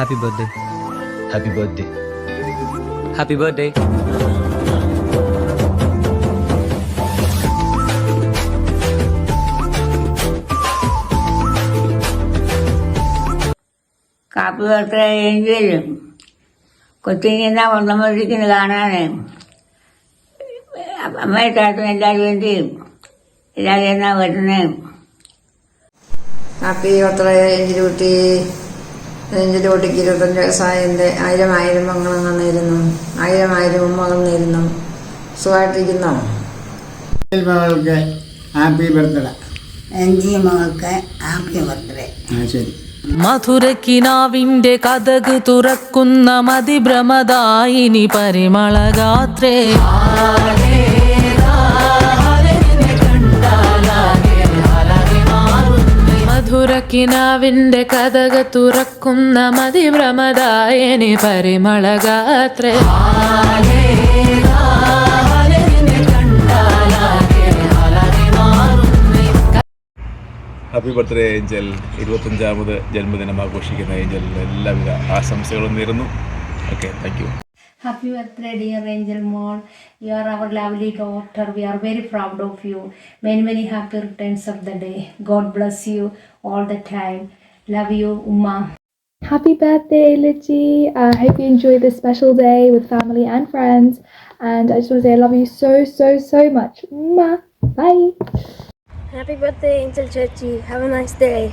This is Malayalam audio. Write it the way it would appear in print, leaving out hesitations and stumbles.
Happy birthday. Happy birthday. Happy birthday. Happy birthday ഏഞ്ചലും കൊച്ചിനെന്നാ വന്നമരിക്കുന്നത് കാണാന് അമ്മയെത്താത്തും എല്ലാവരും വേണ്ടിയും എല്ലാവരും എന്നാ വരുന്നത്. ഹാപ്പി ബർത്ത്ഡേ ഏഞ്ചൽ കുട്ടി. ഏഞ്ചൽ കുട്ടിക്ക് 25 വയസ്സായതിൻ്റെ 1000 മംഗളങ്ങൾ നേരുന്നു. 1000 ഉമ്മകൾ നേരുന്നു. സുഖമായിട്ടിരിക്കുന്നോ? മകൾക്ക് ഹാപ്പി ബർത്ത്ഡേ. എൻജി മകൾക്ക് ഹാപ്പി ബർത്ത്ഡേ. ശരി. മധുരക്കിനാവിൻ്റെ കഥക് തുറക്കുന്ന മതിഭ്രമദായിനി പരിമളഗാത്രേ. മധുരക്കിനാവിൻ്റെ കഥക് തുറക്കുന്ന മതിഭ്രമദായിനി പരിമളഗാത്രേ. Happy birthday Angel. 25ാമത് ജന്മദിനം ആഘോഷിക്കുന്ന ഏഞ്ചലിന് എല്ലാവിധ ആശംസകളും നേരുന്നു. Okay, thank you. Happy birthday, dear Angel Mall. You are our lovely daughter. We are very proud of you. Many, many happy returns of the day. God bless you all the time. Love you, Umma. Happy birthday, Lichi. I hope you enjoy this special day with family and friends. And I just want to say I love you so, so, so much. Mwah. Bye. Happy birthday, Angel Chachi. Have a nice day.